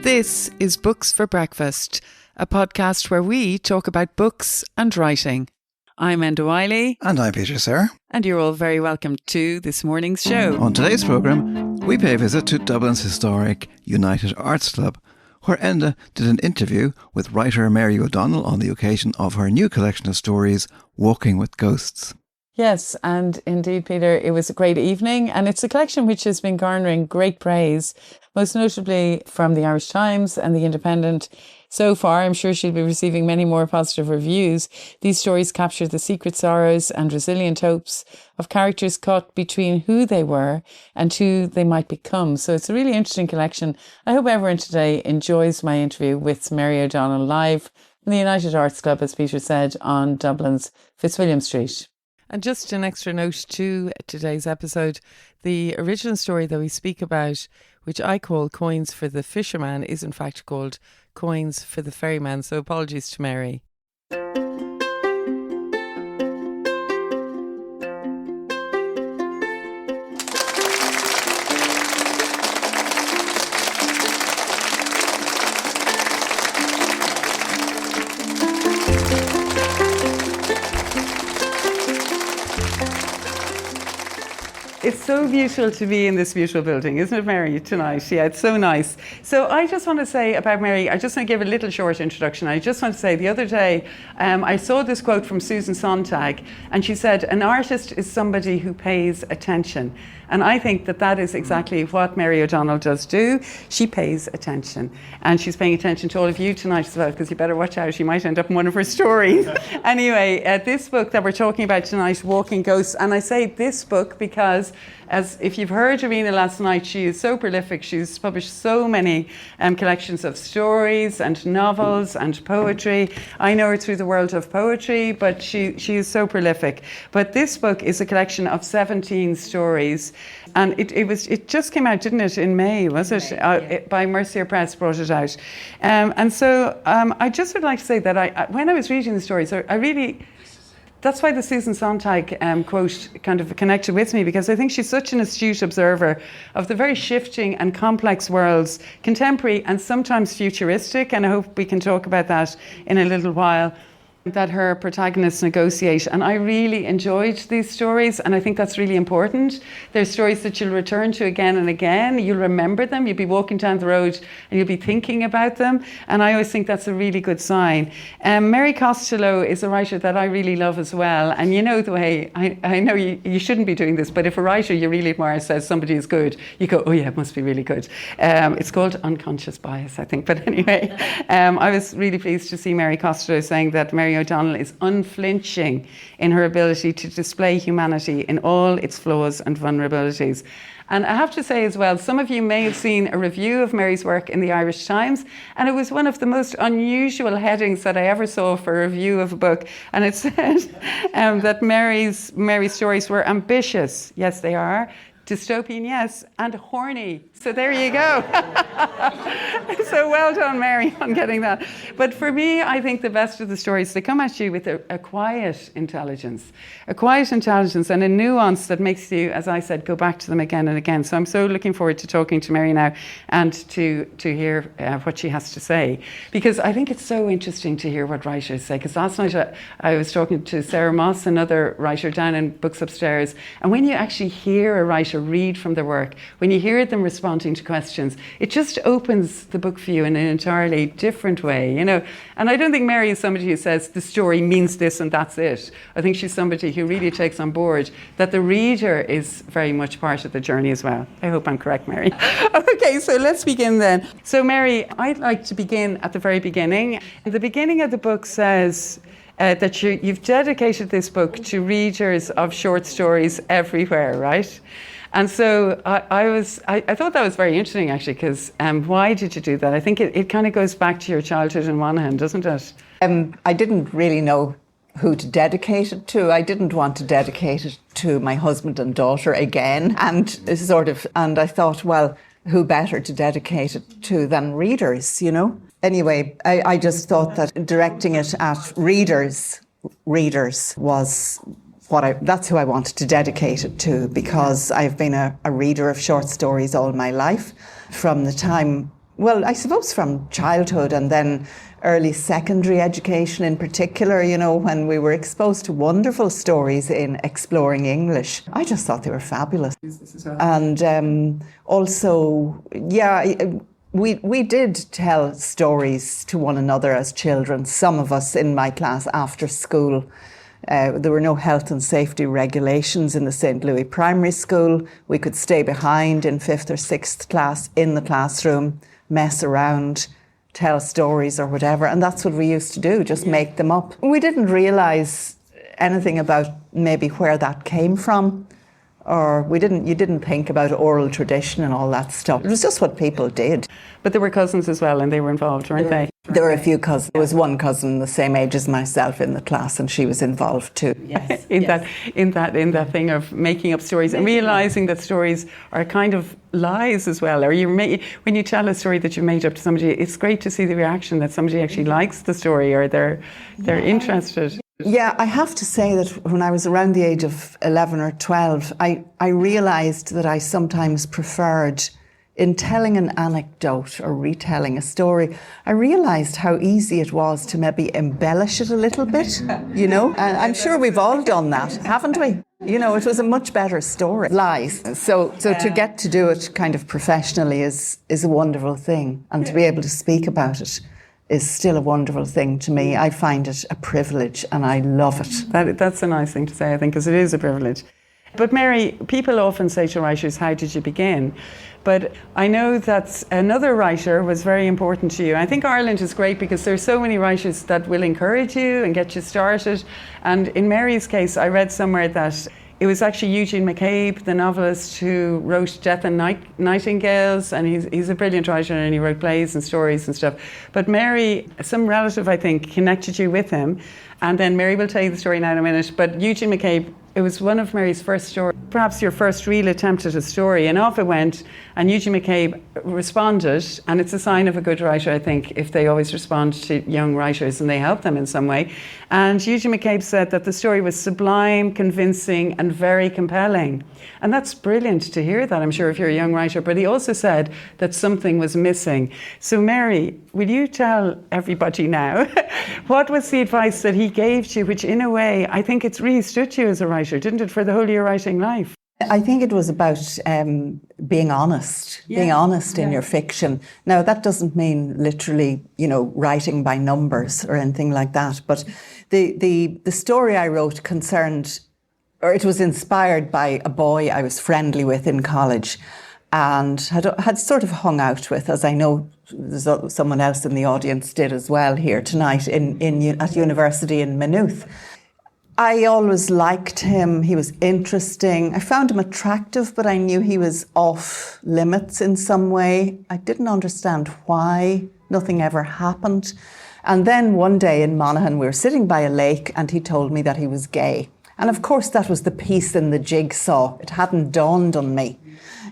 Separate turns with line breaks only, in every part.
This is Books for Breakfast, a podcast where we talk about books and writing. I'm Enda Wiley.
And I'm Peter Sayre.
And you're all very welcome to this morning's show.
On today's programme, we pay a visit to Dublin's historic United Arts Club, where Enda did an interview with writer Mary O'Donnell on the occasion of her new collection of stories, Walking with Ghosts.
Yes, and indeed, Peter, it was a great evening, and it's a collection which has been garnering great praise, most notably from the Irish Times and the Independent. So far, I'm sure she'll be receiving many more positive reviews. These stories capture the secret sorrows and resilient hopes of characters caught between who they were and who they might become. So it's a really interesting collection. I hope everyone today enjoys my interview with Mary O'Donnell live in the United Arts Club, as Peter said, on Dublin's Fitzwilliam Street. And just an extra note to today's episode, the original story that we speak about, which I call Coins for the Fisherman, is in fact called Coins for the Ferryman. So apologies to Mary. It's so beautiful to be in this beautiful building, isn't it, Mary, tonight? Yeah, it's so nice. So I just want to say about Mary, I just want to give a little short introduction. I just want to say the other day, I saw this quote from Susan Sontag, and she said, an artist is somebody who pays attention. And I think that that is exactly what Mary O'Donnell does do. She pays attention. And she's paying attention to all of you tonight as well, because you better watch out. You might end up in one of her stories. Anyway, this book that we're talking about tonight, Walking Ghosts, and I say this book because, as if you've heard Irina last night, she is so prolific. She's published so many collections of stories and novels and poetry. I know her through the world of poetry, but she is so prolific. But this book is a collection of 17 stories. And it just came out, didn't it, in May, was it? By Mercier Press brought it out. And so I just would like to say that when I was reading the stories, I really... That's why the Susan Sontag quote kind of connected with me, because I think she's such an astute observer of the very shifting and complex worlds, contemporary and sometimes futuristic, and I hope we can talk about that in a little while, that her protagonists negotiate. And I really enjoyed these stories, and I think that's really important. They're stories that you'll return to again and again. You'll remember them. You'll be walking down the road and you'll be thinking about them, and I always think that's a really good sign. Mary Costello is a writer that I really love as well, and you know the way, I know you shouldn't be doing this, but if a writer you really admire says somebody is good, you go, oh yeah, it must be really good. It's called unconscious bias, I think, but anyway, I was really pleased to see Mary Costello saying that Mary O'Donnell is unflinching in her ability to display humanity in all its flaws and vulnerabilities. And I have to say as well, some of you may have seen a review of Mary's work in the Irish Times, and it was one of the most unusual headings that I ever saw for a review of a book. And it said that Mary's stories were ambitious. Yes, they are. Dystopian, yes, and horny. So there you go. So well done, Mary, on getting that. But for me, I think the best of the stories, they come at you with a quiet intelligence and a nuance that makes you, as I said, go back to them again and again. So I'm so looking forward to talking to Mary now and to hear what she has to say. Because I think it's so interesting to hear what writers say. Because last night I was talking to Sarah Moss, another writer down in Books Upstairs, and when you actually hear a writer read from their work, when you hear them responding to questions, it just opens the book for you in an entirely different way, you know. And I don't think Mary is somebody who says the story means this and that's it. I think she's somebody who really takes on board that the reader is very much part of the journey as well. I hope I'm correct, Mary. Okay, so let's begin then. So Mary, I'd like to begin at the very beginning. The beginning of the book says that you've dedicated this book to readers of short stories everywhere, right? And so I thought that was very interesting, actually, because why did you do that? I think it kind of goes back to your childhood in one hand, doesn't it?
I didn't really know who to dedicate it to. I didn't want to dedicate it to my husband and daughter again. And I thought, well, who better to dedicate it to than readers, you know? Anyway, I just thought that directing it at readers was that's who I wanted to dedicate it to, because I've been a reader of short stories all my life. From the time well, I suppose from childhood and then early secondary education in particular, you know, when we were exposed to wonderful stories in Exploring English. I just thought they were fabulous. And also, we did tell stories to one another as children, some of us in my class after school. There were no health and safety regulations in the St. Louis Primary School. We could stay behind in 5th or 6th class in the classroom, mess around, tell stories or whatever. And that's what we used to do, just make them up. We didn't realise anything about maybe where that came from. Or you didn't think about oral tradition and all that stuff. It was just what people did.
But there were cousins as well, and they were involved, weren't they?
There were a few cousins. There was one cousin the same age as myself in the class, and she was involved too.
Yes. in that thing of making up stories and realising that stories are kind of lies as well. Or when you tell a story that you made up to somebody, it's great to see the reaction that somebody actually likes the story or they're interested.
Yeah, I have to say that when I was around the age of 11 or 12, I realised that I sometimes preferred, in telling an anecdote or retelling a story, I realised how easy it was to maybe embellish it a little bit, you know? And I'm sure we've all done that, haven't we? You know, it was a much better story. Lies. So to get to do it kind of professionally is a wonderful thing. And to be able to speak about it is still a wonderful thing to me. I find it a privilege and I love it.
That's a nice thing to say, I think, because it is a privilege. But Mary, people often say to writers, how did you begin? But I know that another writer was very important to you. I think Ireland is great because there's so many writers that will encourage you and get you started. And in Mary's case, I read somewhere that it was actually Eugene McCabe, the novelist, who wrote Death and Nightingales, and he's a brilliant writer, and he wrote plays and stories and stuff. But Mary, some relative, I think, connected you with him, and then Mary will tell you the story now in a minute. But Eugene McCabe, it was one of Mary's first stories, perhaps your first real attempt at a story, and off it went, and Eugene McCabe responded, and it's a sign of a good writer, I think, if they always respond to young writers and they help them in some way. And Eugene McCabe said that the story was sublime, convincing, and very compelling. And that's brilliant to hear that, I'm sure, if you're a young writer. But he also said that something was missing. So Mary, will you tell everybody now what was the advice that he gave to you, which in a way, I think it's really stood you as a writer, didn't it, for the whole of your writing life?
I think it was about being honest, in your fiction. Now, that doesn't mean literally, you know, writing by numbers or anything like that. But the story I wrote concerned, or it was inspired by a boy I was friendly with in college and had sort of hung out with, as I know someone else in the audience did as well here tonight at university in Maynooth. I always liked him. He was interesting. I found him attractive, but I knew he was off limits in some way. I didn't understand why. Nothing ever happened. And then one day in Monaghan, we were sitting by a lake and he told me that he was gay. And of course, that was the piece in the jigsaw. It hadn't dawned on me,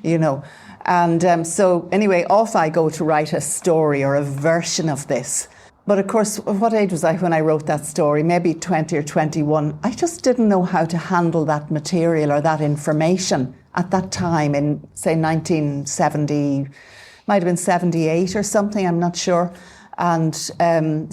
you know. And so anyway, off I go to write a story or a version of this. But of course, what age was I when I wrote that story? Maybe 20 or 21. I just didn't know how to handle that material or that information at that time in, say, 1970, might have been 78 or something, I'm not sure. And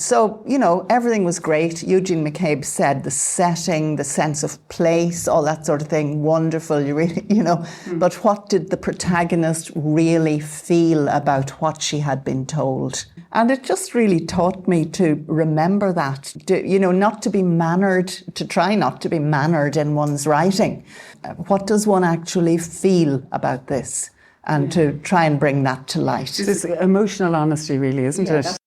so, you know, everything was great. Eugene McCabe said the setting, the sense of place, all that sort of thing, wonderful, you really, you know. But what did the protagonist really feel about what she had been told? And it just really taught me to remember that, you know, not to be mannered, to try not to be mannered in one's writing. What does one actually feel about this? And to try and bring that to light.
It's emotional honesty, really, isn't it?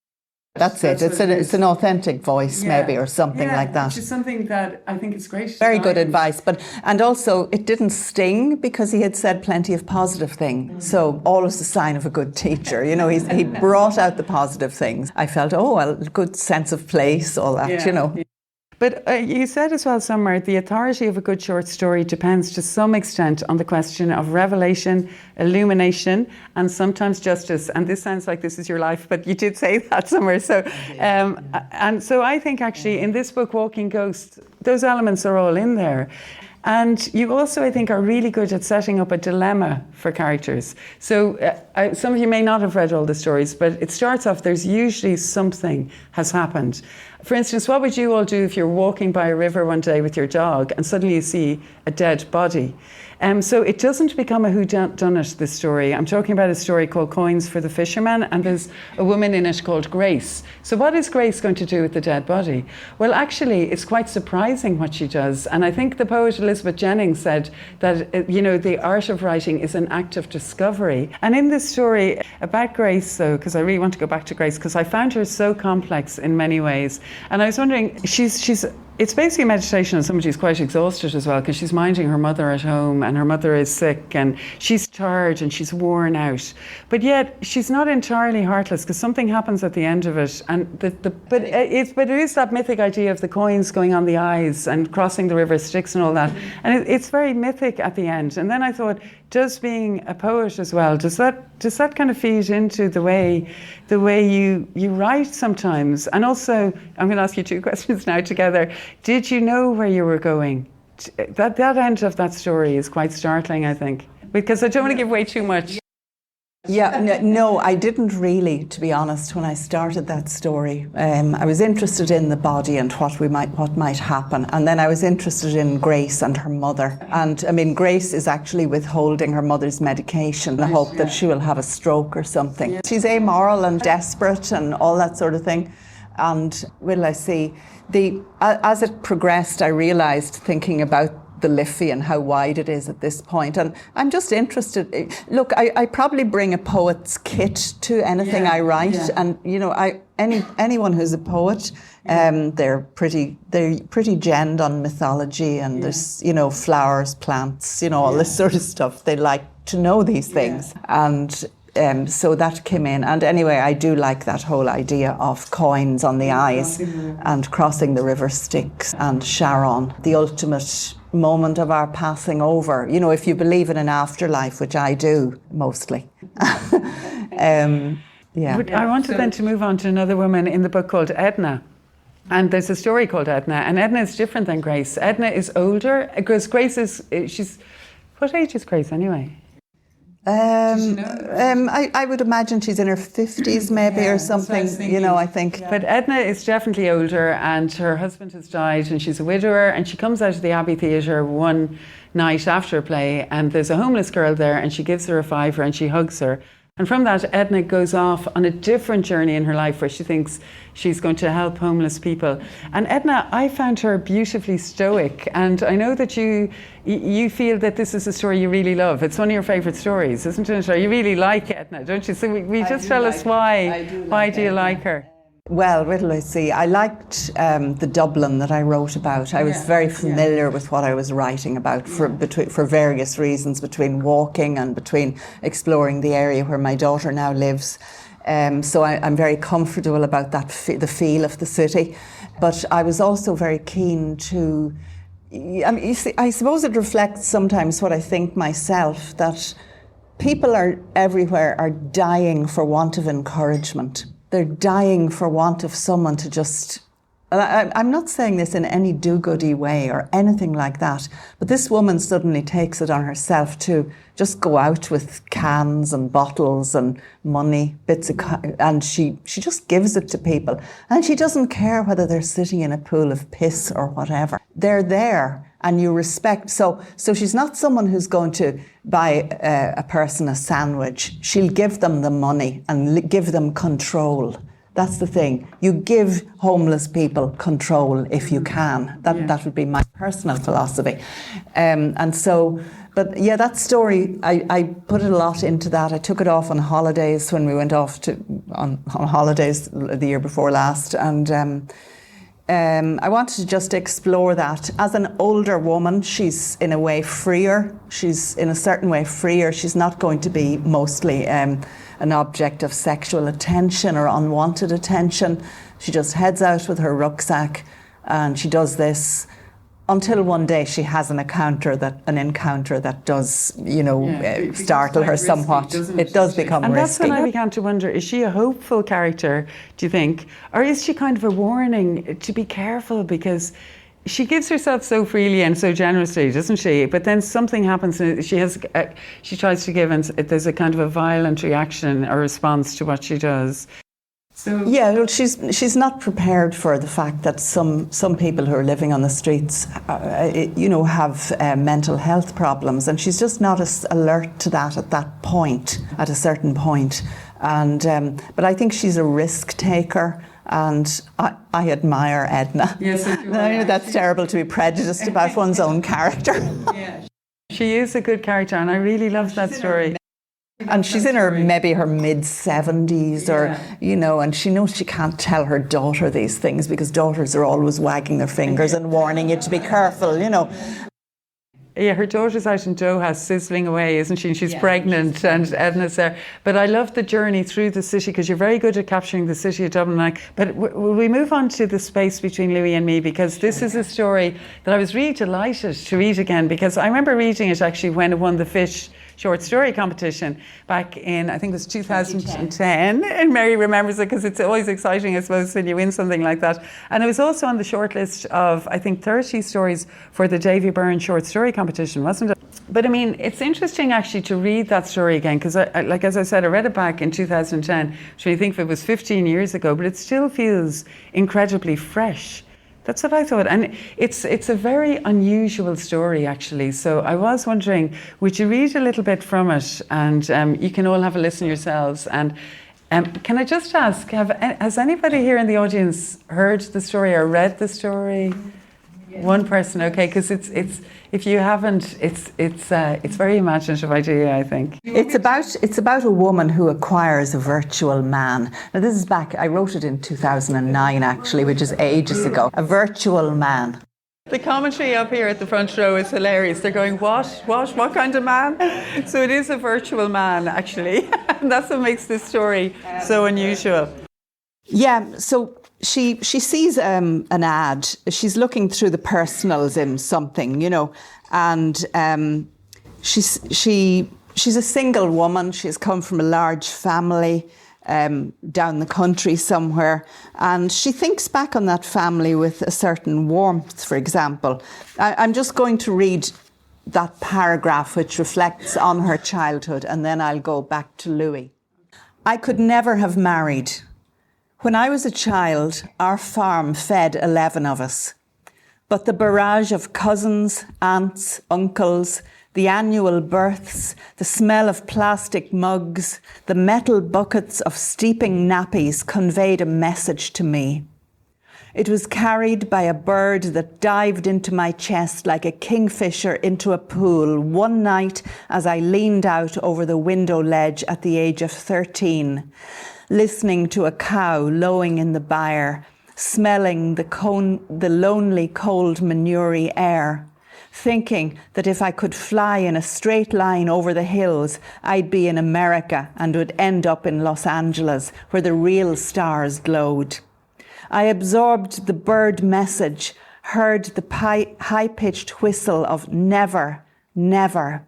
That's it. It's an authentic voice, maybe, or something like that.
Which is something that I think is great.
Very good advice. And also, it didn't sting because he had said plenty of positive things. So, always a sign of a good teacher. You know, he brought out the positive things. I felt, oh, well, good sense of place, all that, you know.
Yeah. But you said as well somewhere, the authority of a good short story depends to some extent on the question of revelation, illumination, and sometimes justice. And this sounds like this is your life, but you did say that somewhere. So, and so I think actually in this book, Walking Ghosts, those elements are all in there. And you also, I think, are really good at setting up a dilemma for characters. So some of you may not have read all the stories, but it starts off, there's usually something has happened. For instance, what would you all do if you're walking by a river one day with your dog and suddenly you see a dead body? So it doesn't become a whodunit, this story. I'm talking about a story called Coins for the Fisherman, and there's a woman in it called Grace. So what is Grace going to do with the dead body? Well, actually, it's quite surprising what she does. And I think the poet Elizabeth Jennings said that, the art of writing is an act of discovery. And in this story about Grace, though, because I really want to go back to Grace, because I found her so complex in many ways. And I was wondering, it's basically a meditation on somebody who's quite exhausted as well, because she's minding her mother at home and her mother is sick and she's tired and she's worn out. But yet she's not entirely heartless, because something happens at the end of it. And but it is that mythic idea of the coins going on the eyes and crossing the river Styx and all that. And it's very mythic at the end. And then I thought, does being a poet as well, does that kind of feed into the way you write sometimes? And also, I'm going to ask you two questions now together. Did you know where you were going? That end of that story is quite startling, I think, because I don't want to give away too much.
Yeah, no, I didn't really, to be honest, when I started that story. I was interested in the body and what might happen. And then I was interested in Grace and her mother. And I mean, Grace is actually withholding her mother's medication in the hope that she will have a stroke or something. She's amoral and desperate and all that sort of thing. And as it progressed, I realised, thinking about the Liffey and how wide it is at this point. And I'm just interested. Look, I probably bring a poet's kit to anything I write. Yeah. And anyone who's a poet, they're pretty genned on mythology, and there's flowers, plants, all this sort of stuff. They like to know these things. And so that came in. And anyway, I do like that whole idea of coins on the eyes and crossing the river Styx and Sharon, the ultimate moment of our passing over. If you believe in an afterlife, which I do mostly.
But I wanted then to move on to another woman in the book called Edna. And there's a story called Edna. And Edna is different than Grace. Edna is older, because Grace what age is Grace anyway?
I would imagine she's in her 50s maybe, or something, I think.
But Edna is definitely older, and her husband has died, and she's a widower, and she comes out of the Abbey Theatre one night after a play, and there's a homeless girl there, and she gives her a fiver and she hugs her. And from that, Edna goes off on a different journey in her life where she thinks she's going to help homeless people. And Edna, I found her beautifully stoic. And I know that you feel that this is a story you really love. It's one of your favourite stories, isn't it? You really like Edna, don't you? So we just tell us why. Why do you like her?
Well, wait till I see. I liked the Dublin that I wrote about. I was very familiar with what I was writing about for various reasons, between walking and between exploring the area where my daughter now lives. So I'm very comfortable about that, the feel of the city. But I was also very keen to... you see, I suppose it reflects sometimes what I think myself, that people everywhere are dying for want of encouragement. They're dying for want of someone to just... I'm not saying this in any do-goody way or anything like that, but this woman suddenly takes it on herself to just go out with cans and bottles and money, and she just gives it to people. And she doesn't care whether they're sitting in a pool of piss or whatever. They're there, and you respect. So she's not someone who's going to buy a person a sandwich. She'll give them the money and give them control. That's the thing. You give homeless people control if you can. That would be my personal philosophy. But that story, I put a lot into that. I took it off on holidays when we went off on holidays the year before last. And I wanted to just explore that. As an older woman, she's in a way freer. She's in a certain way freer. She's not going to be mostly an object of sexual attention or unwanted attention. She just heads out with her rucksack and she does this until one day she has an encounter that does, startle her somewhat. It does become risky.
And that's when I began to wonder, is she a hopeful character, do you think? Or is she kind of a warning to be careful? Because she gives herself so freely and so generously, doesn't she? But then something happens, and she tries to give, and there's a kind of a violent reaction or response to what she does. So
yeah, well, she's not prepared for the fact that some people who are living on the streets, have mental health problems, and she's just not as alert to that at a certain point. And but I think she's a risk taker. And I admire Edna.
Yes, I
know that's terrible to be prejudiced about one's own character.
Yeah. She is a good character, and I really love that story.
And she's in her mid-70s, or and she knows she can't tell her daughter these things because daughters are always wagging their fingers and warning you to be careful,
Yeah, her daughter's out in Doha sizzling away, isn't she? And she's pregnant, and Edna's there. But I love the journey through the city, because you're very good at capturing the city of Dublin. But will we move on to the space between Louis and me? Because this is a story that I was really delighted to read again, because I remember reading it actually when it won the Fish short story competition back in, I think it was 2010. And Mary remembers it because it's always exciting, I suppose, when you win something like that. And it was also on the shortlist of, I think, 30 stories for the Davy Byrne short story competition, wasn't it? But I mean, it's interesting actually to read that story again, because as I said, I read it back in 2010, which I think it was 15 years ago, but it still feels incredibly fresh. That's what I thought. And it's a very unusual story, actually. So I was wondering, would you read a little bit from it? And you can all have a listen yourselves. And can I just ask, has anybody here in the audience heard the story or read the story? Yeah. One person, okay, because it's if you haven't, it's very imaginative idea, I think.
It's about a woman who acquires a virtual man. Now this is back, I wrote it in 2009 actually, which is ages ago. A virtual man.
The commentary up here at the front row is hilarious. They're going, what kind of man? So it is a virtual man, actually. And that's what makes this story so unusual.
Yeah, so she sees an ad. She's looking through the personals in something, and she's a single woman. She's come from a large family down the country somewhere, and she thinks back on that family with a certain warmth. For example, I'm just going to read that paragraph which reflects on her childhood, and then I'll go back to Louis. I could never have married. When I was a child, our farm fed 11 of us. But the barrage of cousins, aunts, uncles, the annual births, the smell of plastic mugs, the metal buckets of steeping nappies conveyed a message to me. It was carried by a bird that dived into my chest like a kingfisher into a pool one night as I leaned out over the window ledge at the age of 13. Listening to a cow lowing in the byre, smelling the lonely cold manure air, thinking that if I could fly in a straight line over the hills, I'd be in America and would end up in Los Angeles, where the real stars glowed. I absorbed the bird message, heard the high-pitched whistle of never, never.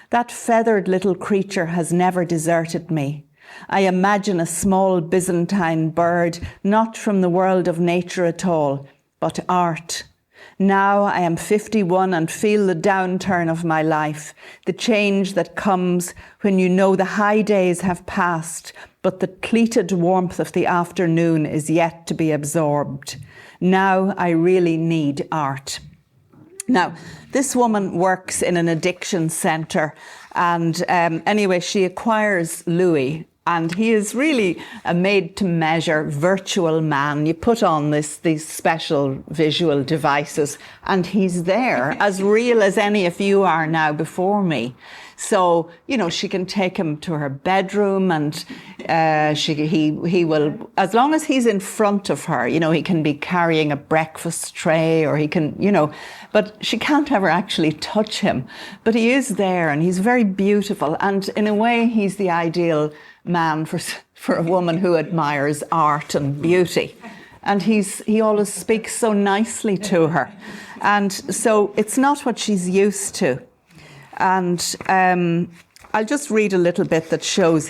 That feathered little creature has never deserted me. I imagine a small Byzantine bird, not from the world of nature at all, but art. Now I am 51 and feel the downturn of my life, the change that comes when you know the high days have passed, but the cleated warmth of the afternoon is yet to be absorbed. Now I really need art. Now, this woman works in an addiction centre, and anyway, she acquires Louis. And he is really a made-to-measure virtual man. You put on these special visual devices, and he's there, as real as any of you are now before me. So, she can take him to her bedroom, and he will, as long as he's in front of her, he can be carrying a breakfast tray, or he can, but she can't ever actually touch him. But he is there, and he's very beautiful. And in a way, he's the ideal man for a woman who admires art and beauty. And he always speaks so nicely to her. And so it's not what she's used to. And I'll just read a little bit that shows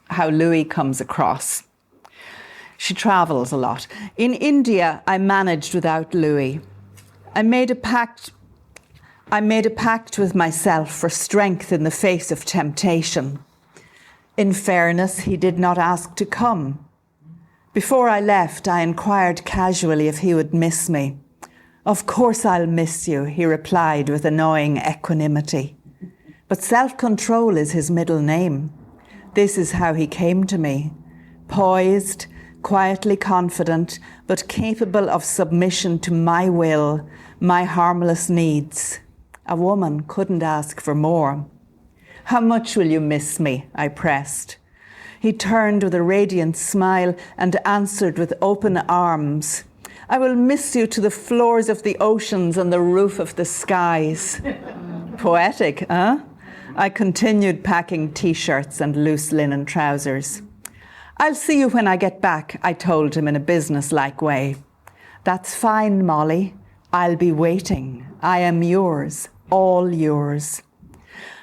how Louis comes across. She travels a lot. In India, I managed without Louis. I made a pact with myself for strength in the face of temptation. In fairness, he did not ask to come. Before I left, I inquired casually if he would miss me. Of course I'll miss you, he replied with annoying equanimity. But self-control is his middle name. This is how he came to me. Poised, quietly confident, but capable of submission to my will, my harmless needs. A woman couldn't ask for more. How much will you miss me? I pressed. He turned with a radiant smile and answered with open arms. I will miss you to the floors of the oceans and the roof of the skies. Poetic, huh? I continued packing T-shirts and loose linen trousers. I'll see you when I get back, I told him in a business-like way. That's fine, Molly. I'll be waiting. I am yours, all yours.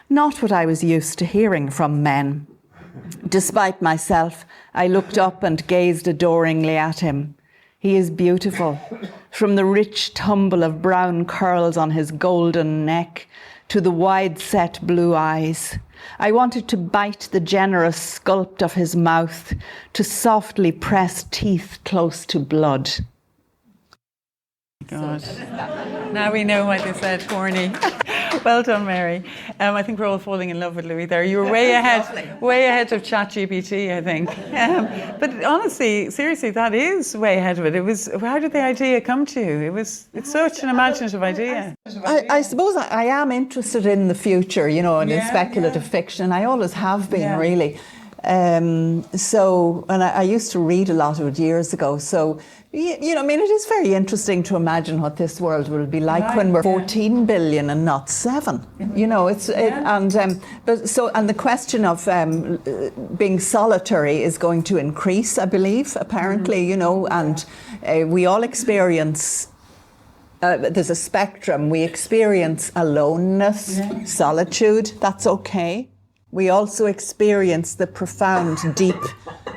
Not what I was used to hearing from men. Despite myself, I looked up and gazed adoringly at him. He is beautiful, from the rich tumble of brown curls on his golden neck to the wide-set blue eyes. I wanted to bite the generous sculpt of his mouth, to softly press teeth close to blood.
God. Now we know why they said corny. Well done, Mary. I think we're all falling in love with Louis there. You were way ahead of ChatGPT, I think. But honestly, seriously, that is way ahead of it. How did the idea come to you? It's such an imaginative idea.
I suppose I am interested in the future, and in speculative fiction. I always have been, really. And I used to read a lot of it years ago. So, it is very interesting to imagine what this world will be like when we're 14 billion and not 7. And the question of being solitary is going to increase, I believe, apparently, and we all experience. There's a spectrum. We experience aloneness, solitude. That's okay. We also experience the profound, deep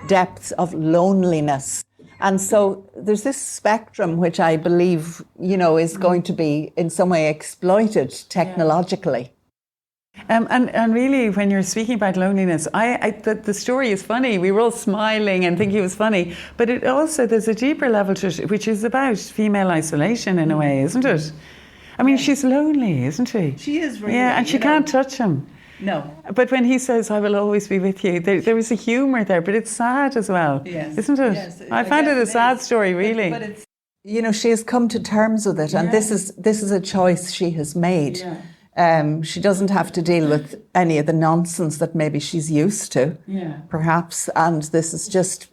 depths of loneliness. And so there's this spectrum which I believe, is going to be in some way exploited technologically.
And really, when you're speaking about loneliness, the story is funny. We were all smiling and thinking it was funny. But it also, there's a deeper level to it, which is about female isolation in a way, isn't it? I mean, she's lonely, isn't she?
She is really.
Yeah, and she can't touch him.
No.
But when he says, I will always be with you, there was a humour there, but it's sad as well, isn't it? Yes, I find it a sad story, really.
But it's, she has come to terms with it, and this is a choice she has made. Yeah. She doesn't have to deal with any of the nonsense that maybe she's used to, perhaps, and this is just,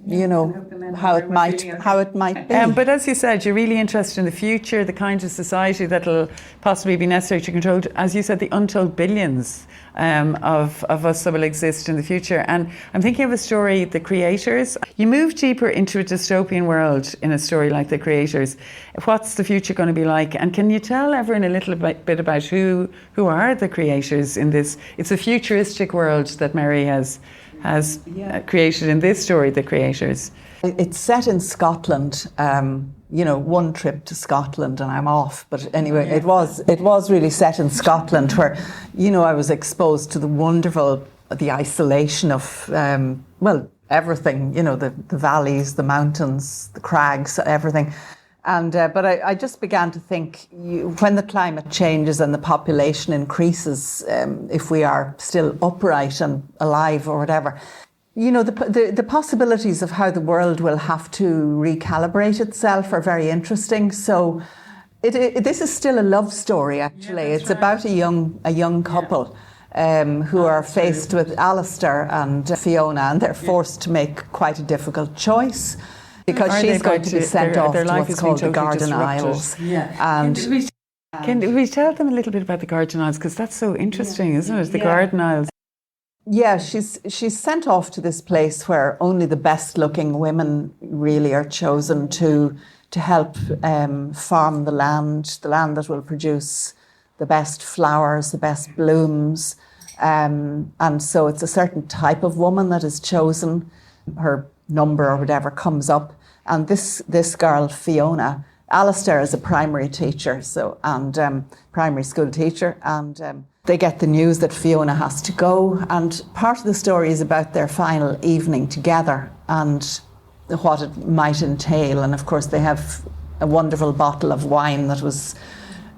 how it might be.
But as you said, you're really interested in the future, the kind of society that'll possibly be necessary to control, as you said, the untold billions of us that will exist in the future. And I'm thinking of a story, The Creators. You move deeper into a dystopian world in a story like The Creators. What's the future going to be like? And can you tell everyone a little bit about who are the creators in this? It's a futuristic world that Mary has created in this story, The Creators.
It's set in Scotland. One trip to Scotland and I'm off. But anyway, it was really set in Scotland where, I was exposed to the isolation of, everything, the valleys, the mountains, the crags, everything. And but I just began to think, when the climate changes and the population increases, if we are still upright and alive or whatever, the possibilities of how the world will have to recalibrate itself are very interesting. So this is still a love story, actually. It's about a young couple who are faced with Alistair and Fiona, and they're forced to make quite a difficult choice because she's going to be sent off to what's called the Garden Isles. And
can we tell them a little bit about the Garden Isles, because that's so interesting, isn't it? The Garden Isles.
Yeah, she's sent off to this place where only the best-looking women really are chosen to help farm the land that will produce the best flowers, the best blooms. And so it's a certain type of woman that is chosen. Her number or whatever comes up. And this girl, Fiona, Alistair is a primary teacher, primary school teacher, and they get the news that Fiona has to go, and part of the story is about their final evening together and what it might entail. And of course they have a wonderful bottle of wine that was,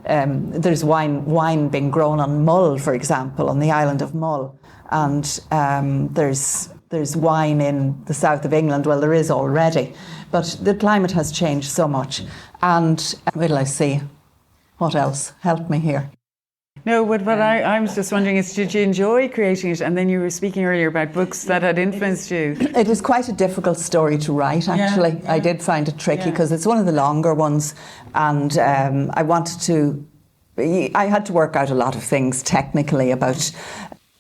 there's wine being grown on Mull, for example, on the island of Mull. And there's wine in the south of England. Well, there is already, but the climate has changed so much. And wait till I see. What else? Help me here.
No, but what I was just wondering is, did you enjoy creating it? And then you were speaking earlier about books that had influenced you.
It was quite a difficult story to write, actually. I did find it tricky because it's one of the longer ones, and I had to work out a lot of things technically about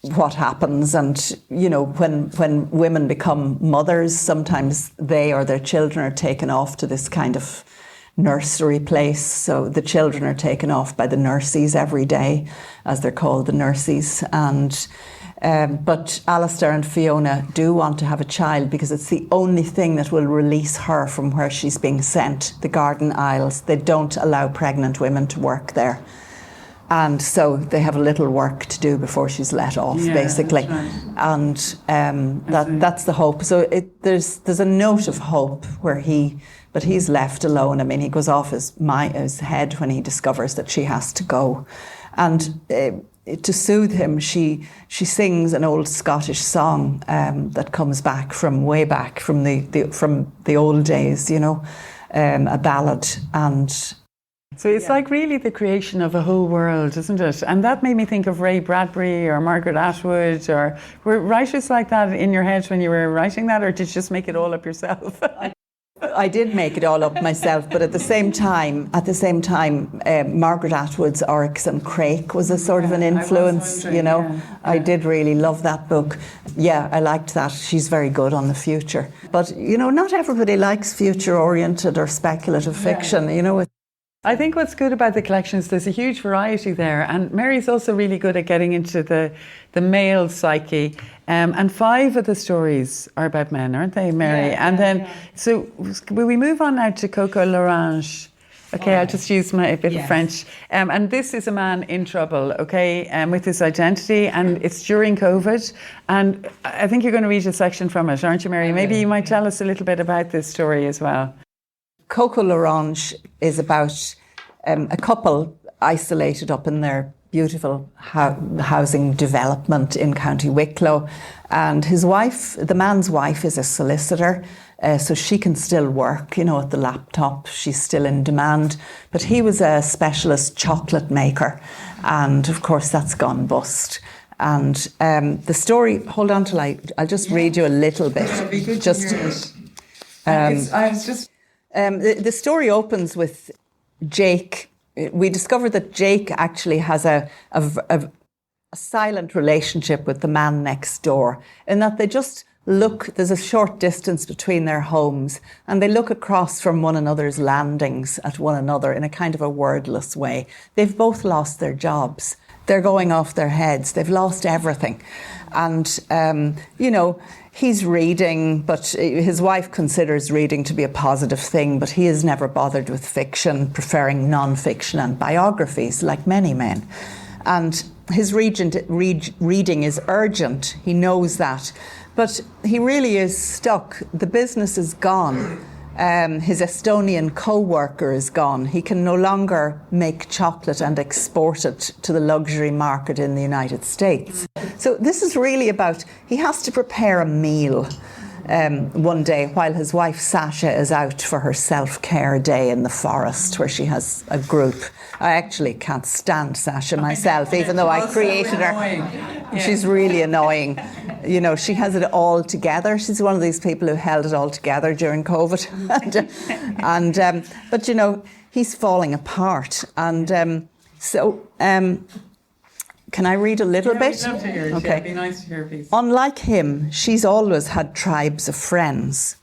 what happens. And, you know, when women become mothers, sometimes they or their children are taken off to this kind of nursery place. So the children are taken off by the nurses every day, as they're called, the nurses. And but Alistair and Fiona do want to have a child because it's the only thing that will release her from where she's being sent, the Garden Isles. They don't allow pregnant women to work there. And so they have a little work to do before she's let off, basically. Right. And that's the hope. So there's a note of hope where but he's left alone. I mean, he goes off his head when he discovers that she has to go. And to soothe him, she sings an old Scottish song that comes back from way back from the old days, you know, a ballad. And
so it's like really the creation of a whole world, isn't it? And that made me think of Ray Bradbury or Margaret Atwood. Or were writers like that in your head when you were writing that, or did you just make it all up yourself?
I did make it all up myself, but at the same time, Margaret Atwood's Oryx and Crake was a sort of an influence, you know. Yeah. I did really love that book. Yeah, I liked that. She's very good on the future. But, you know, not everybody likes future-oriented or speculative fiction, you know.
I think what's good about the collection is there's a huge variety there, and Mary's also really good at getting into the male psyche. And 5 of the stories are about men, aren't they, Mary? So will we move on now to Coco L'Orange? Okay, I'll just use my bit of French. And this is a man in trouble, okay, with his identity, and it's during COVID. And I think you're going to read a section from it, aren't you, Mary? Maybe you might tell us a little bit about this story as well.
Coco L'Orange is about a couple isolated up in their beautiful housing development in County Wicklow, and his wife, the man's wife, is a solicitor, so she can still work, you know, at the laptop. She's still in demand, but he was a specialist chocolate maker, and of course that's gone bust. And the story, hold on till I'll just read you a little bit.
It'd be good to hear it.
The story opens with Jake. We discover that Jake actually has a silent relationship with the man next door, in that they just look, there's a short distance between their homes, and they look across from one another's landings at one another in a kind of a wordless way. They've both lost their jobs. They're going off their heads. They've lost everything. And, you know, he's reading, but his wife considers reading to be a positive thing, but he is never bothered with fiction, preferring non-fiction and biographies, like many men. And his reading is urgent. He knows that. But he really is stuck. The business is gone. His Estonian co-worker is gone. He can no longer make chocolate and export it to the luxury market in the United States. So this is really about, he has to prepare a meal one day while his wife Sasha is out for her self-care day in the forest where she has a group. I actually can't stand Sasha myself, even though I created her. Yeah. She's really annoying. You know, she has it all together. She's one of these people who held it all together during COVID. But, you know, he's falling apart. And can I read a little bit?
We'd love to hear it.
Okay.
Yeah, it'd be nice to hear a piece.
Unlike him, she's always had tribes of friends.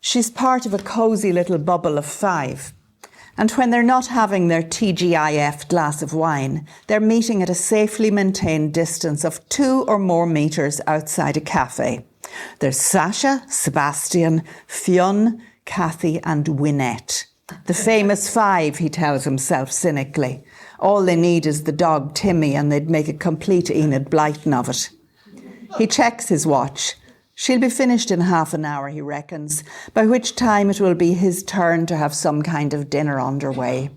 She's part of a cosy little bubble of 5. And when they're not having their TGIF glass of wine, they're meeting at a safely maintained distance of 2 or more metres outside a cafe. There's Sasha, Sebastian, Fionn, Kathy and Wynette. The famous five, he tells himself cynically. All they need is the dog Timmy and they'd make a complete Enid Blyton of it. He checks his watch. She'll be finished in half an hour, he reckons, by which time it will be his turn to have some kind of dinner underway.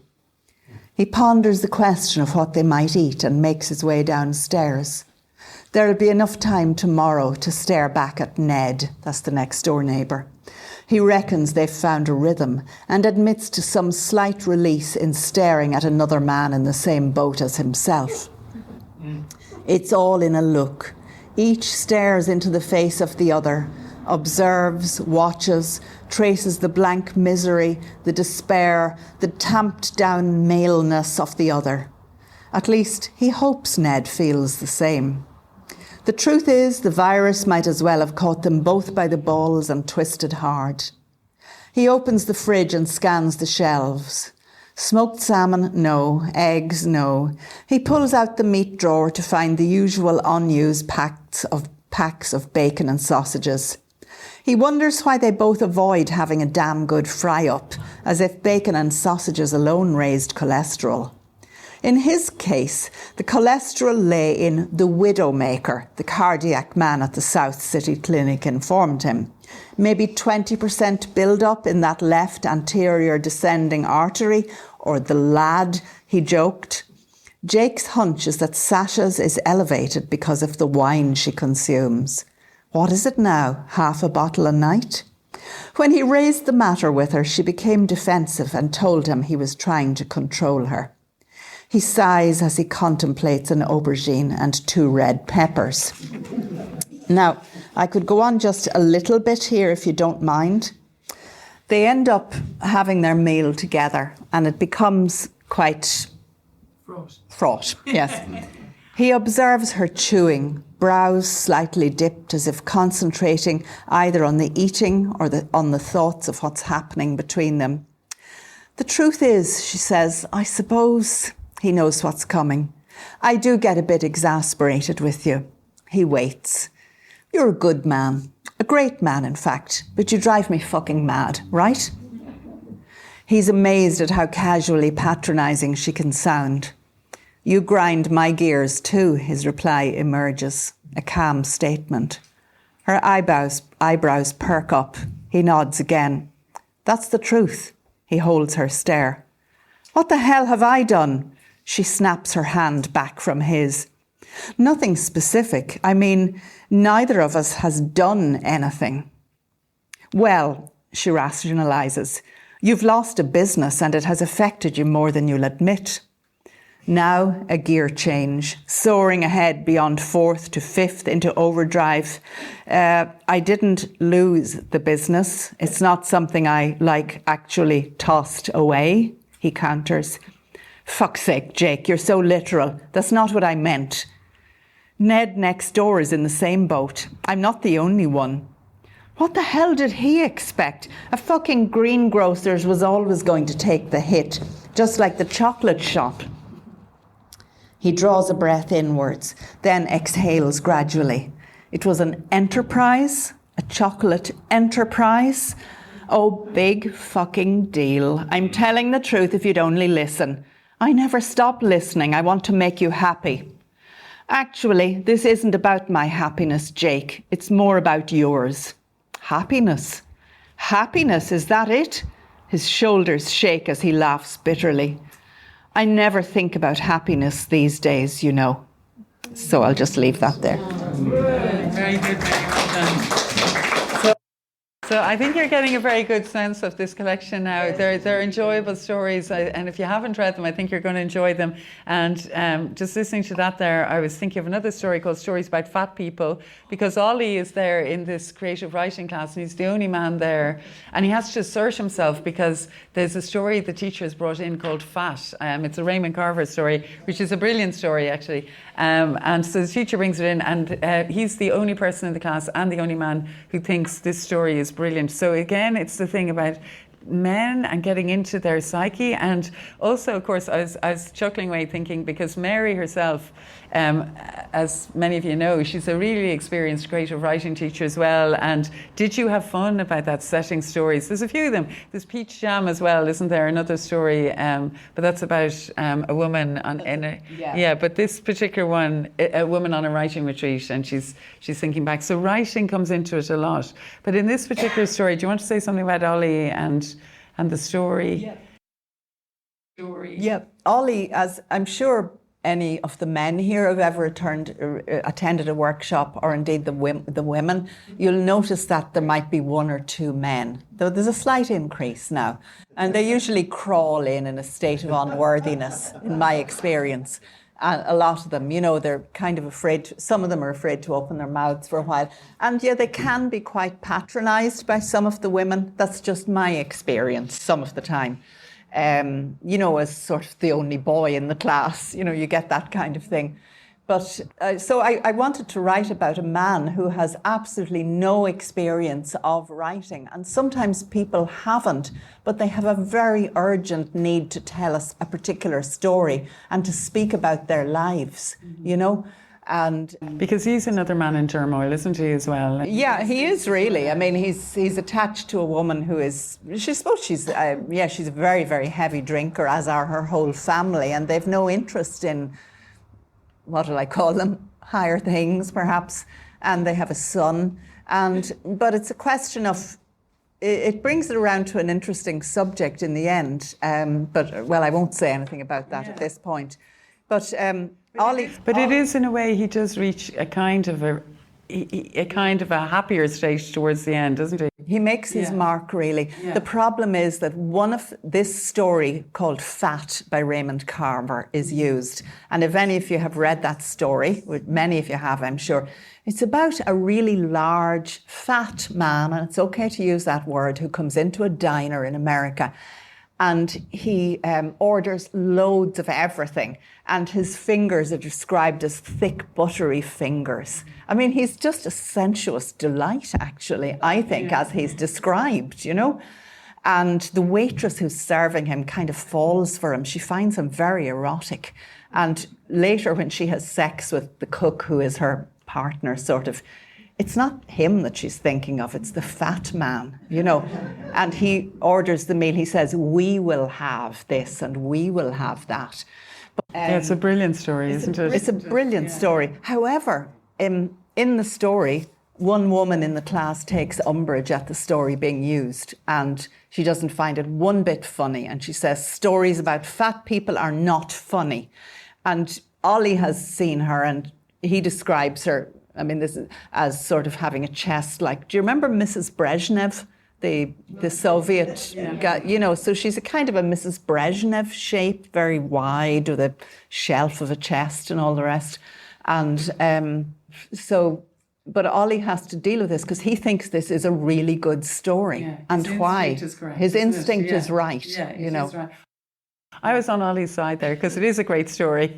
He ponders the question of what they might eat and makes his way downstairs. There'll be enough time tomorrow to stare back at Ned, that's the next door neighbour. He reckons they've found a rhythm and admits to some slight release in staring at another man in the same boat as himself. It's all in a look. Each stares into the face of the other, observes, watches, traces the blank misery, the despair, the tamped down maleness of the other. At least he hopes Ned feels the same. The truth is, the virus might as well have caught them both by the balls and twisted hard. He opens the fridge and scans the shelves. Smoked salmon, no. Eggs, no. He pulls out the meat drawer to find the usual unused packs of bacon and sausages. He wonders why they both avoid having a damn good fry-up, as if bacon and sausages alone raised cholesterol. In his case, the cholesterol lay in the Widowmaker, the cardiac man at the South City Clinic informed him. Maybe 20% build-up in that left anterior descending artery, or the lad, he joked. Jake's hunch is that Sasha's is elevated because of the wine she consumes. What is it now, half a bottle a night? When he raised the matter with her, she became defensive and told him he was trying to control her. He sighs as he contemplates an aubergine and 2 red peppers. Now, I could go on just a little bit here if you don't mind. They end up having their meal together and it becomes quite fraught. Yes. He observes her chewing, brows slightly dipped as if concentrating either on the eating or on the thoughts of what's happening between them. The truth is, she says, I suppose he knows what's coming. I do get a bit exasperated with you. He waits. You're a good man. A great man, in fact. But you drive me fucking mad, right? He's amazed at how casually patronising she can sound. You grind my gears too, his reply emerges. A calm statement. Her eyebrows perk up. He nods again. That's the truth. He holds her stare. What the hell have I done? She snaps her hand back from his. Nothing specific. I mean, neither of us has done anything. Well, she rationalises, you've lost a business and it has affected you more than you'll admit. Now a gear change, soaring ahead beyond 4th to 5th into overdrive. I didn't lose the business. It's not something I, actually tossed away, he counters. Fuck's sake, Jake, you're so literal. That's not what I meant. Ned next door is in the same boat. I'm not the only one. What the hell did he expect? A fucking greengrocer's was always going to take the hit, just like the chocolate shop. He draws a breath inwards, then exhales gradually. It was an enterprise, a chocolate enterprise. Oh, big fucking deal. I'm telling the truth if you'd only listen. I never stop listening. I want to make you happy. Actually, this isn't about my happiness, Jake. It's more about yours. Happiness? Happiness, is that it? His shoulders shake as he laughs bitterly. I never think about happiness these days, you know. So I'll just leave that there.
Very good, very well done. So I think you're getting a very good sense of this collection now. They're enjoyable stories, and if you haven't read them, I think you're going to enjoy them. And just listening to that there, I was thinking of another story called Stories About Fat People, because Ollie is there in this creative writing class, and he's the only man there, and he has to assert himself because there's a story the teacher has brought in called Fat. It's a Raymond Carver story, which is a brilliant story, actually. And so the teacher brings it in, and he's the only person in the class and the only man who thinks this story is brilliant. So again, it's the thing about men and getting into their psyche. And also, of course, I was chuckling away thinking, because Mary herself, as many of you know, she's a really experienced creative writing teacher as well. And did you have fun about that, setting stories? There's a few of them. There's Peach Jam as well, isn't there? Another story, but that's about a woman but this particular one, a woman on a writing retreat, and she's thinking back. So writing comes into it a lot. But in this particular story, do you want to say something about Ollie and the story?
Yeah, Ollie, as I'm sure any of the men here have ever attended a workshop, or indeed the women, you'll notice that there might be one or two men, though there's a slight increase now. And they usually crawl in a state of unworthiness, in my experience. And a lot of them, they're kind of afraid. Some of them are afraid to open their mouths for a while. And yeah, they can be quite patronised by some of the women. That's just my experience some of the time. As sort of the only boy in the class, you get that kind of thing. But so I wanted to write about a man who has absolutely no experience of writing. And sometimes people haven't, but they have a very urgent need to tell us a particular story and to speak about their lives, And
because he's another man in turmoil, isn't he, as well?
Yeah, he is really. I mean, he's attached to a woman who is, she's a very, very heavy drinker, as are her whole family, and they've no interest in, what will I call them, higher things, perhaps, and they have a son. But it's a question of, it brings it around to an interesting subject in the end. But I won't say anything about that at this point. But Ollie,
it is, in a way, he does reach a kind of a happier stage towards the end, doesn't he?
He makes his mark, really. Yeah. The problem is that one of this story called Fat by Raymond Carver is used. And if any of you have read that story, many of you have, I'm sure, it's about a really large, fat man, and it's okay to use that word, who comes into a diner in America. And he orders loads of everything. And his fingers are described as thick, buttery fingers. I mean, he's just a sensuous delight, actually, I think, as he's described, And the waitress who's serving him kind of falls for him. She finds him very erotic. And later, when she has sex with the cook, who is her partner, it's not him that she's thinking of, it's the fat man, And he orders the meal. He says, "We will have this and we will have that." But,
it's a brilliant story, isn't it?
It's a brilliant story. However, in the story, one woman in the class takes umbrage at the story being used, and she doesn't find it one bit funny. And she says, stories about fat people are not funny. And Ollie has seen her, and he describes her, this is as sort of having a chest like, do you remember Mrs. Brezhnev, the Soviet guy? So she's a kind of a Mrs. Brezhnev shape, very wide, with a shelf of a chest and all the rest. And but Ollie has to deal with this because he thinks this is a really good story.
Yeah,
and why? His instinct is right,
Right. I was on Ollie's side there because it is a great story.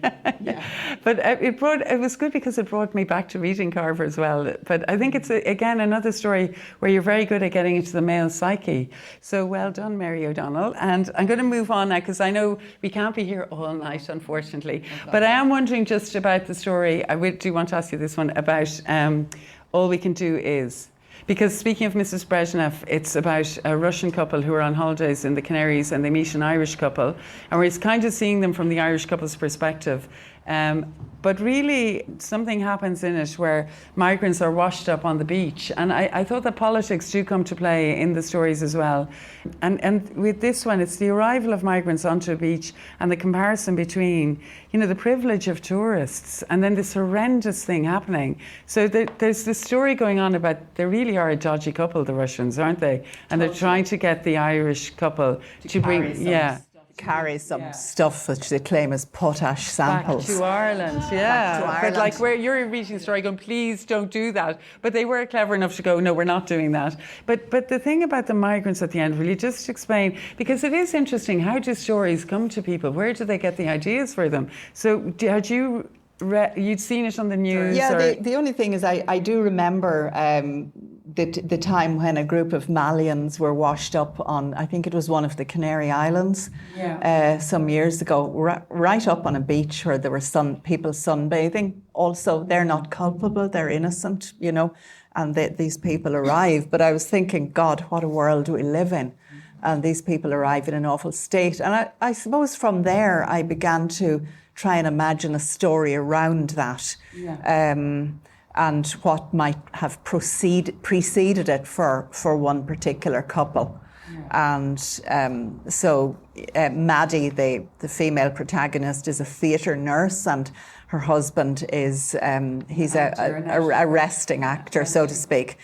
But it was good because it brought me back to reading Carver as well. But I think it's, again, another story where you're very good at getting into the male psyche. So well done, Mary O'Donnell. And I'm going to move on now because I know we can't be here all night, unfortunately. Okay. But I am wondering just about the story. I do want to ask you this one about All We Can Do Is. Because speaking of Mrs. Brezhnev, it's about a Russian couple who are on holidays in the Canaries, and they meet an Irish couple, and we're kind of seeing them from the Irish couple's perspective. But really, something happens in it where migrants are washed up on the beach. And I thought that politics do come to play in the stories as well. And with this one, it's the arrival of migrants onto a beach and the comparison between, the privilege of tourists and then this horrendous thing happening. So there's this story going on about they really are a dodgy couple, the Russians, aren't they? And they're trying to get the Irish couple to bring,
carry some stuff which they claim is potash samples.
Back to Ireland, yeah.
Back to Ireland.
But like where you're reading the story going, please don't do that. But they were clever enough to go, no, we're not doing that. But the thing about the migrants at the end, will you just explain, because it is interesting, how do stories come to people? Where do they get the ideas for them? So had you'd seen it on the news?
Yeah, the only thing is I do remember the time when a group of Malians were washed up on, I think it was one of the Canary Islands, some years ago, right up on a beach where there were people sunbathing. Also, they're not culpable, they're innocent, you know, and these people arrive. But I was thinking, God, what a world we live in. And these people arrive in an awful state. And I suppose from there, I began to try and imagine a story around that. And what might have preceded it for one particular couple. And so Maddie, the female protagonist, is a theatre nurse, and her husband is he's a resting actor, so to speak.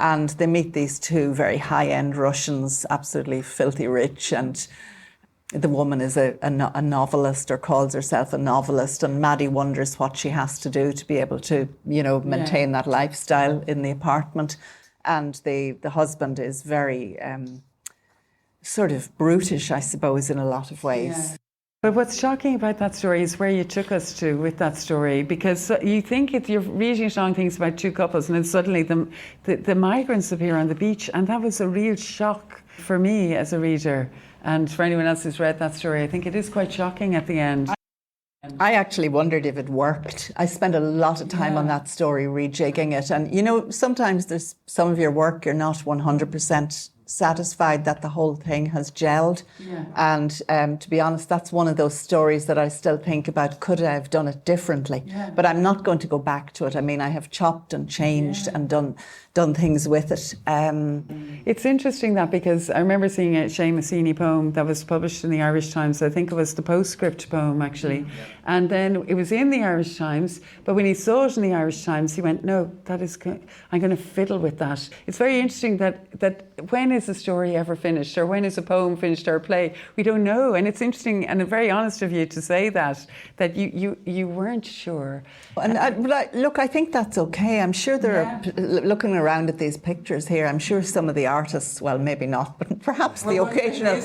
And they meet these two very high-end Russians, absolutely filthy rich, and the woman is a novelist, or calls herself a novelist, and Maddie wonders what she has to do to be able to, you know, maintain that lifestyle in the apartment. And the husband is very sort of brutish, I suppose, in a lot of ways.
Yeah. But what's shocking about that story is where you took us to with that story, because you think you're reading strong things about two couples, and then suddenly the migrants appear on the beach, and that was a real shock for me as a reader. And for anyone else who's read that story, I think it is quite shocking at the end.
I actually wondered if it worked. I spent a lot of time on that story rejigging it. And, you know, sometimes there's some of your work you're not 100% satisfied that the whole thing has gelled. And to be honest, that's one of those stories that I still think about, could I have done it differently? But I'm not going to go back to it. I mean, I have chopped and changed and done things with it.
It's interesting that, because I remember seeing a Seamus Heaney poem that was published in the Irish Times. I think it was the postscript poem, actually. And then it was in the Irish Times, but when he saw it in the Irish Times, he went, no, I'm going to fiddle with that. It's very interesting that when is a story ever finished, or when is a poem finished, or a play? We don't know. And it's interesting and very honest of you to say that you weren't sure.
And look, I think that's okay. I'm sure there are, looking around at these pictures here, I'm sure some of the artists, well, maybe not, but perhaps the occasional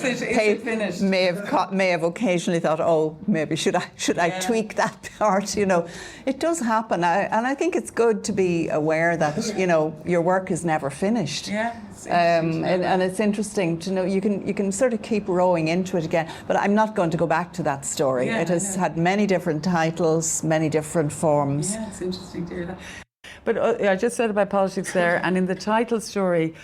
may have occasionally thought, oh, maybe should I tweak that part? You know, it does happen, and I think it's good to be aware that, you know, your work is never finished. And it's interesting to know you can sort of keep rowing into it again. But I'm not going to go back to that story. It has had many different titles, many different forms.
Yeah, it's interesting to hear that. But I just said about politics there, and in the title story,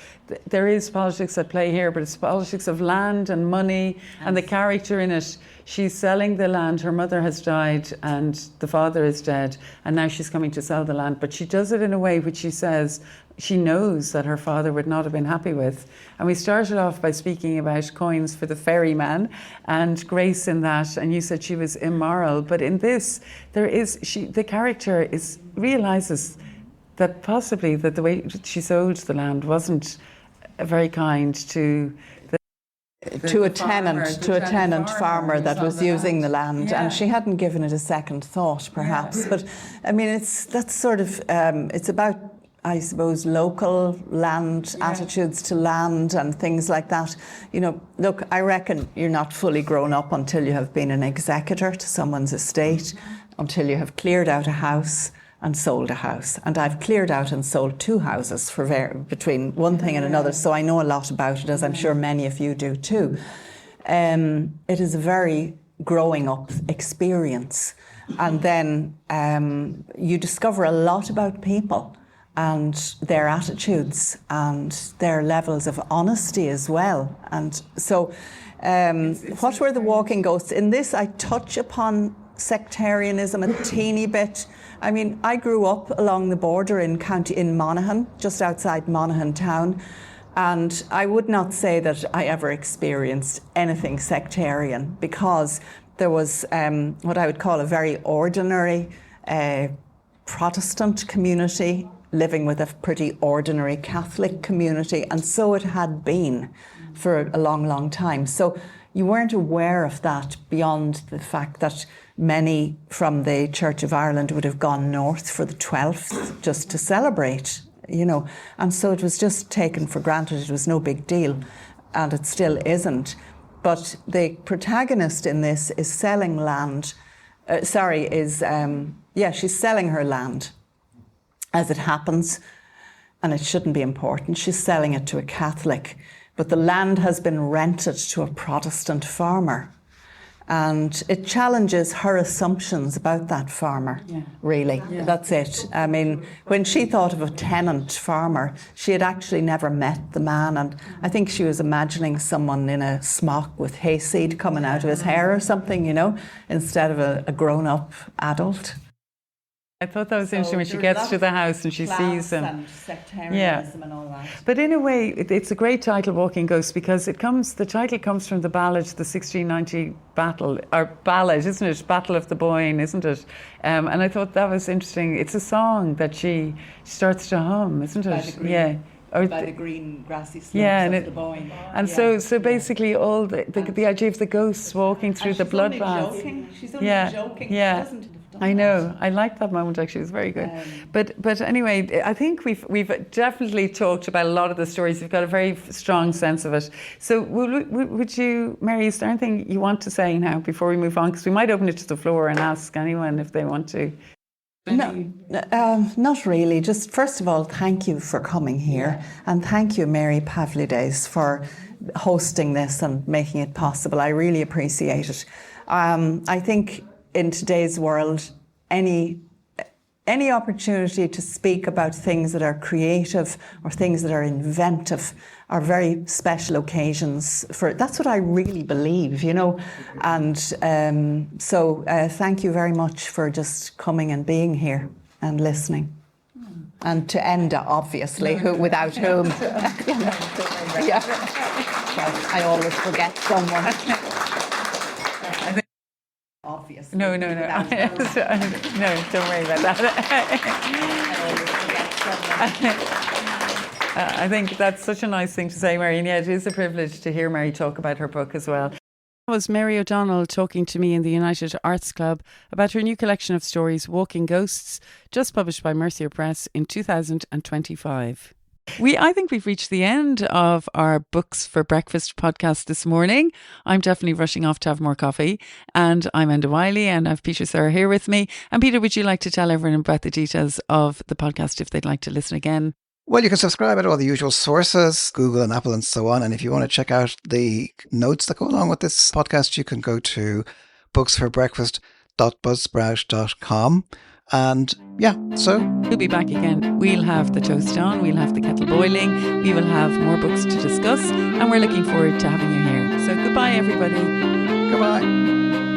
there is politics at play here, but it's politics of land and money, and the character in it, she's selling the land. Her mother has died and the father is dead, and now she's coming to sell the land, but she does it in a way which she says she knows that her father would not have been happy with. And we started off by speaking about coins for the ferryman and grace in that, and you said she was immoral, but in this, the character realises that possibly that the way she sold the land wasn't very kind to
a tenant farmer that was using the land, and she hadn't given it a second thought, perhaps. But I mean, that's sort of it's about, I suppose, local land attitudes to land and things like that. You know, look, I reckon you're not fully grown up until you have been an executor to someone's estate, until you have cleared out a house and sold a house. And I've cleared out and sold two houses between one thing and another, so I know a lot about it, as I'm sure many of you do too. It is a very growing up experience. And then you discover a lot about people and their attitudes and their levels of honesty as well. And so what were the walking ghosts? In this, I touch upon sectarianism a teeny bit. I mean, I grew up along the border in Monaghan, just outside Monaghan town, and I would not say that I ever experienced anything sectarian, because there was what I would call a very ordinary Protestant community living with a pretty ordinary Catholic community, and so it had been for a long, long time. So you weren't aware of that beyond the fact that many from the Church of Ireland would have gone north for the 12th just to celebrate, you know. And so it was just taken for granted. It was no big deal, and it still isn't. But the protagonist in this is selling land. She's selling her land. As it happens, and it shouldn't be important. She's selling it to a Catholic, but the land has been rented to a Protestant farmer. And it challenges her assumptions about that farmer, really. Yeah. That's it. I mean, when she thought of a tenant farmer, she had actually never met the man. And I think she was imagining someone in a smock with hayseed coming out of his hair or something, you know, instead of a grown-up adult.
I thought that was interesting when she gets to the house and she sees him.
And sectarianism and all that.
But in a way, it's a great title, Walking Ghosts, because the title comes from the ballad, the 1690 ballad, isn't it? Battle of the Boyne, isn't it? And I thought that was interesting. It's a song that she starts to hum, isn't it?
By the green grassy slopes of the Boyne.
And so basically all the idea of the ghosts walking through the bloodbaths.
She's only joking.
Yeah.
She doesn't.
I know. I liked that moment actually. It was very good. But anyway, I think we've definitely talked about a lot of the stories. We've got a very strong sense of it. So would you, Mary, is there anything you want to say now before we move on? Because we might open it to the floor and ask anyone if they want to.
No, not really. Just first of all, thank you for coming here, and thank you, Mary Pavlides, for hosting this and making it possible. I really appreciate it. I think in today's world, any opportunity to speak about things that are creative or things that are inventive are very special occasions. That's what I really believe, you know. And so thank you very much for just coming and being here and listening. And to Enda, obviously, without whom. Yeah. I always forget someone. Obviously.
No. No, don't worry about that. I think that's such a nice thing to say, Mary, and yeah, it is a privilege to hear Mary talk about her book as well. That was Mary O'Donnell talking to me in the United Arts Club about her new collection of stories, Walking Ghosts, just published by Mercier Press in 2025. I think we've reached the end of our Books for Breakfast podcast this morning. I'm definitely rushing off to have more coffee. And I'm Enda Wiley and I have Peter Serra here with me. And Peter, would you like to tell everyone about the details of the podcast if they'd like to listen again?
Well, you can subscribe at all the usual sources, Google and Apple and so on. And if you want to check out the notes that go along with this podcast, you can go to booksforbreakfast.buzzsprout.com. And so
we'll be back again. We'll have the toast on, we'll have the kettle boiling, we will have more books to discuss, and we're looking forward to having you here. So goodbye, everybody.
Goodbye.